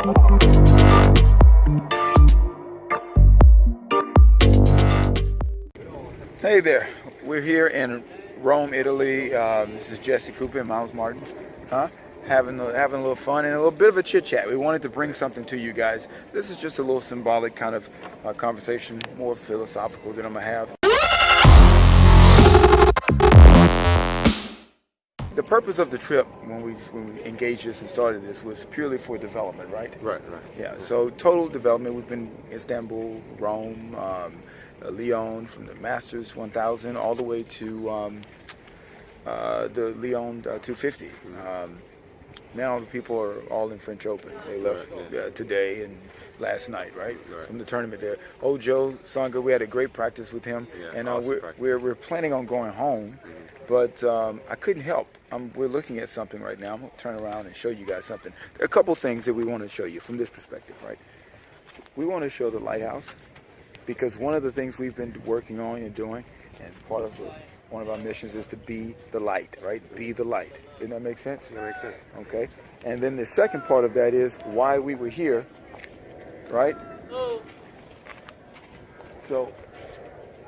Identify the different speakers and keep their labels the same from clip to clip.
Speaker 1: Hey there, we're here in Rome, Italy. This is Jesse Cooper and Myles Martin, having a little fun and a little bit of a chit chat. We wanted to bring something to you guys. This is just a little symbolic kind of conversation, more philosophical than I'm gonna have. The purpose of the trip when we engaged this and started this was purely for development, right?
Speaker 2: Right.
Speaker 1: Yeah. So total development. We've been Istanbul, Rome, Lyon, from the Masters 1000 all the way to the Lyon 250. Now the people are all in French Open. They left today and last night, right? From the tournament there. Old Joe Songa, we had a great practice with him, and
Speaker 2: awesome
Speaker 1: we're planning on going home, but I couldn't help. We're looking at something right now. I'm gonna turn around and show you guys something. There are a couple things that we want to show you from this perspective, right? We want to show the lighthouse, because one of the things we've been working on and doing, and part of one of our missions is to be the light, right? Be the light. Didn't that make sense?
Speaker 2: That makes sense.
Speaker 1: Okay. And then the second part of that is why we were here, right? So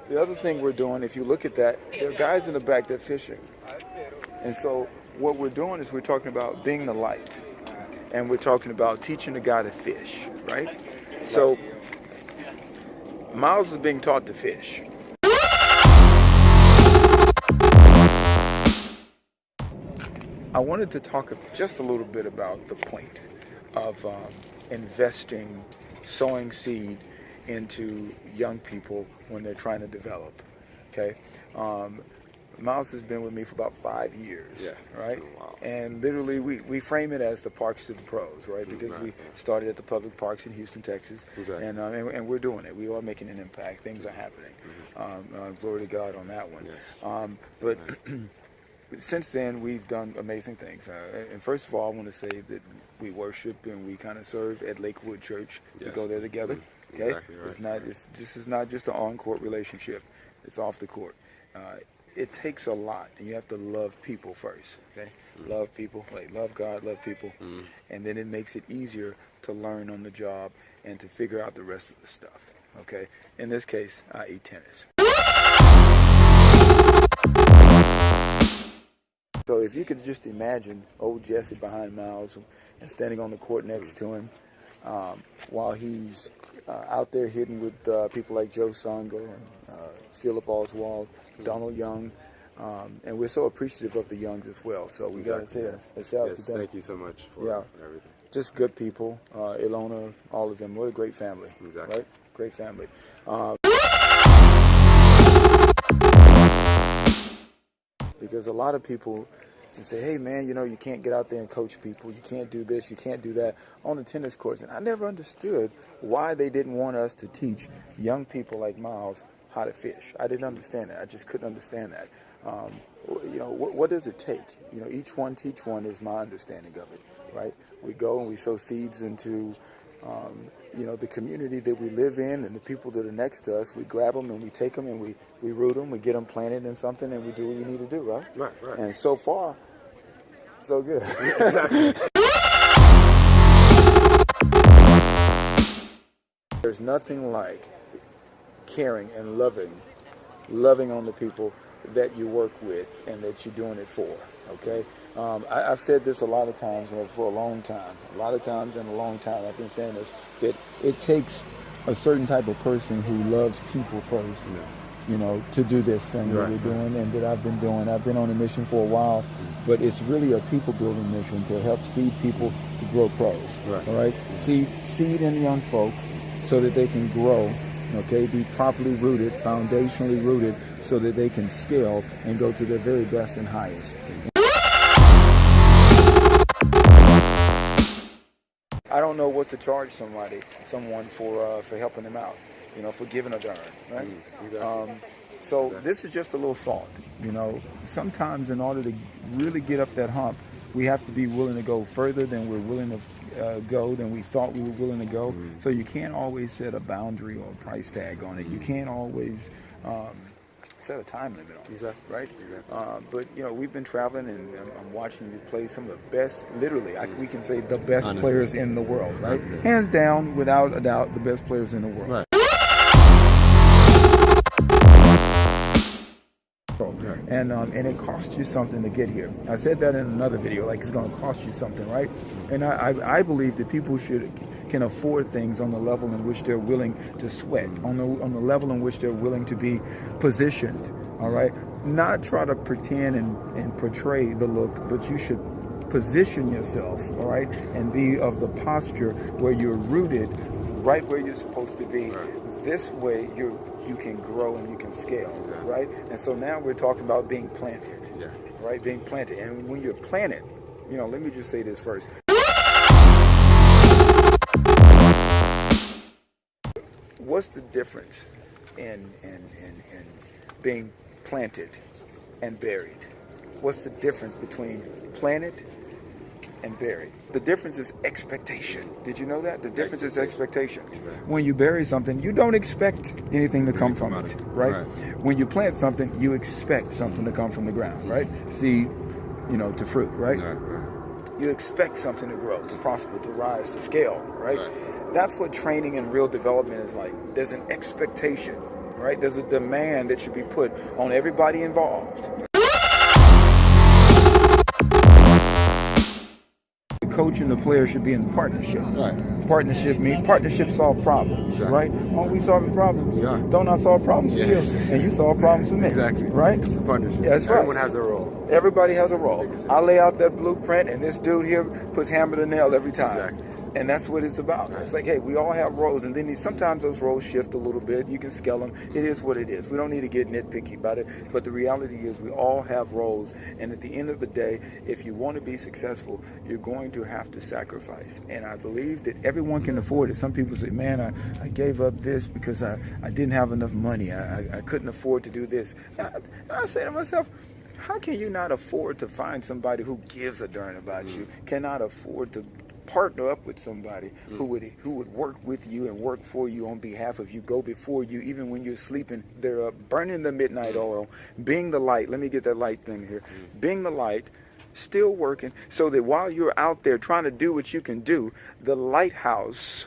Speaker 1: the other thing we're doing, if you look at that, there are guys in the back that are fishing. And so what we're doing is we're talking about being the light. And we're talking about teaching the guy to fish, right? So Myles is being taught to fish. I wanted to talk just a little bit about the point of investing, sowing seed into young people when they're trying to develop. Okay, Myles has been with me for about 5 years.
Speaker 2: Yeah,
Speaker 1: right.
Speaker 2: It's been a while.
Speaker 1: And literally, we frame it as the parks to the pros, right? Because we started at the public parks in Houston, Texas,
Speaker 2: Exactly.
Speaker 1: And we're doing it. We are making an impact. Things are happening. Glory to God on that one.
Speaker 2: Yes.
Speaker 1: But since then, we've done amazing things. And first of all, I want to say that we worship and we kind of serve at Lakewood Church.
Speaker 2: Yes.
Speaker 1: We go there together. Okay,
Speaker 2: Exactly right.
Speaker 1: This is not just an on-court relationship. It's off the court. It takes a lot, and you have to love people first. Okay, love people, like love God, love people, and then it makes it easier to learn on the job and to figure out the rest of the stuff. Okay, in this case, i.e. tennis. So if you could just imagine old Jesse behind Myles and standing on the court next to him while he's out there hitting with people like Joe Songa and Philip Oswald, Donald Young, and we're so appreciative of the Youngs as well. So we got to say a shout out to them.
Speaker 2: Thank you so much for everything.
Speaker 1: Just good people, Ilona, all of them. What a great family,
Speaker 2: Exactly.
Speaker 1: right? Great family. Because a lot of people say, hey man, you can't get out there and coach people. You can't do this, you can't do that on the tennis courts. And I never understood why they didn't want us to teach young people like Myles how to fish. I didn't understand that. I just couldn't understand that. What does it take? Each one teach one is my understanding of it, right? We go and we sow seeds into the community that we live in and the people that are next to us. We grab them and we take them and we root them, we get them planted in something, and we do what we need to do, right?
Speaker 2: Right.
Speaker 1: And so far, so good.
Speaker 2: Exactly.
Speaker 1: There's nothing like caring and loving on the people that you work with and that you're doing it for, okay? I've said this a lot of times for a long time. A lot of times in a long time I've been saying this, that it takes a certain type of person who loves people first, to do this thing that we're doing and that I've been doing. I've been on a mission for a while, but it's really a people-building mission to help seed people to grow pros, all right? Seed in young folk so that they can grow, okay, be properly rooted, foundationally rooted, so that they can scale and go to their very best and highest. I don't know what to charge someone for helping them out, for giving a darn, right?
Speaker 2: Exactly.
Speaker 1: So this is just a little thought, Sometimes in order to really get up that hump, we have to be willing to go further than we're willing to go than we thought we were willing to go. So you can't always set a boundary or a price tag on it. You can't always set a time limit on it,
Speaker 2: Exactly.
Speaker 1: right?
Speaker 2: Exactly.
Speaker 1: But you know, we've been traveling, and I'm watching you play some of the best. Literally, we can say the best players in the world, right? Hands down, without a doubt, the best players in the world.
Speaker 2: Right.
Speaker 1: And it costs you something to get here. I said that in another video, like it's going to cost you something, right? And I believe that people can afford things on the level in which they're willing to sweat, on the level in which they're willing to be positioned, all right? Not try to pretend and portray the look, but you should position yourself, all right, and be of the posture where you're rooted right where you're supposed to be.
Speaker 2: Right.
Speaker 1: This way you can grow and you can scale, right? And so now we're talking about being planted, right? Being planted. And when you're planted, you know, let me just say this first. What's the difference in being planted and buried? What's the difference between planted and buried? The difference is expectation. Did you know that? The difference is expectation.
Speaker 2: Exactly.
Speaker 1: When you bury something, you don't expect anything to come from it, right? When you plant something, you expect something to come from the ground, right? Seed, you know, to fruit, right? You expect something to grow, to prosper, to rise, to scale, right? That's what training and real development is like. There's an expectation, right? There's a demand that should be put on everybody involved. The coach and the player should be in partnership. Partnership means partnership solve problems, right? Aren't we solving problems? Don't I solve problems for you? And you solve problems for me. Right?
Speaker 2: It's a partnership.
Speaker 1: Yeah, that's right.
Speaker 2: Everyone has a role.
Speaker 1: Everybody has a role. I lay out that blueprint, and this dude here puts hammer to nail every time. And that's what it's about. It's like, hey, we all have roles, and then sometimes those roles shift a little bit. You can scale them. It is what it is. We don't need to get nitpicky about it. But the reality is we all have roles, and at the end of the day, if you want to be successful, you're going to have to sacrifice. And I believe that everyone can afford it. Some people say, man, I gave up this because I didn't have enough money. I couldn't afford to do this. And I say to myself, how can you not afford to find somebody who gives a darn about you, cannot afford to partner up with somebody who would work with you and work for you on behalf of you, go before you, even when you're sleeping. They're burning the midnight oil, being the light. Let me get that light thing here. Being the light, still working, so that while you're out there trying to do what you can do, the lighthouse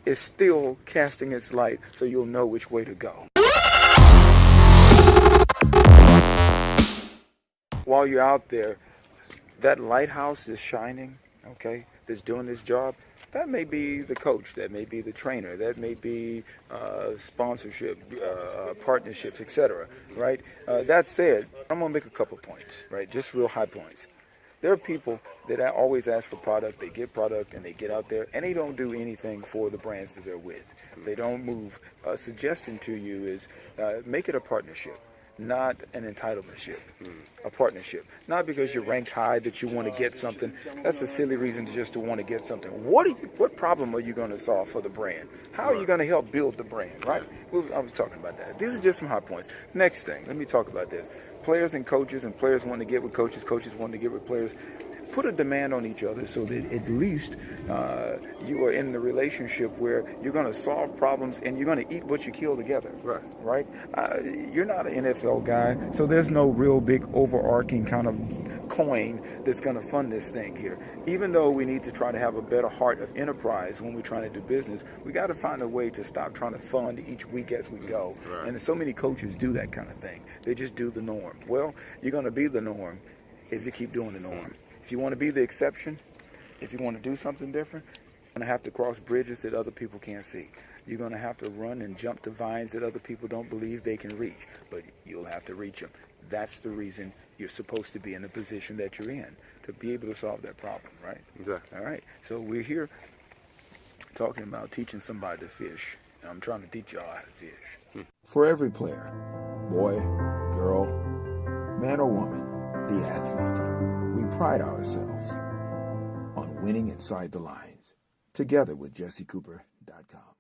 Speaker 1: is still casting its light, so you'll know which way to go. While you're out there, that lighthouse is shining, okay, that's doing this job. That may be the coach, that may be the trainer, that may be sponsorship, partnerships, etc., right? That said, I'm going to make a couple points, right, just real high points. There are people that always ask for product, they get product, and they get out there, and they don't do anything for the brands that they're with. They don't move. A suggestion to you is make it a partnership. Not an entitlementship, a partnership. Not because you're ranked high that you want to get something. That's a silly reason to want to get something. What problem are you going to solve for the brand? How are you going to help build the brand, right? I was talking about that. These are just some high points. Next thing, let me talk about this. Players and coaches want to get with coaches, coaches want to get with players. Put a demand on each other so that at least you are in the relationship where you're going to solve problems and you're going to eat what you kill together. Right? You're not an NFL guy, so there's no real big overarching kind of coin that's going to fund this thing here. Even though we need to try to have a better heart of enterprise when we're trying to do business, we got to find a way to stop trying to fund each week as we go. And so many coaches do that kind of thing. They just do the norm. Well, you're going to be the norm if you keep doing the norm. If you want to be the exception, if you want to do something different, you're going to have to cross bridges that other people can't see. You're going to have to run and jump to vines that other people don't believe they can reach, but you'll have to reach them. That's the reason you're supposed to be in the position that you're in, to be able to solve that problem, right?
Speaker 2: Exactly.
Speaker 1: All right. So we're here talking about teaching somebody to fish. And I'm trying to teach y'all how to fish. For every player, boy, girl, man or woman, the athlete, we pride ourselves on winning inside the lines, together with JesseCooper.com.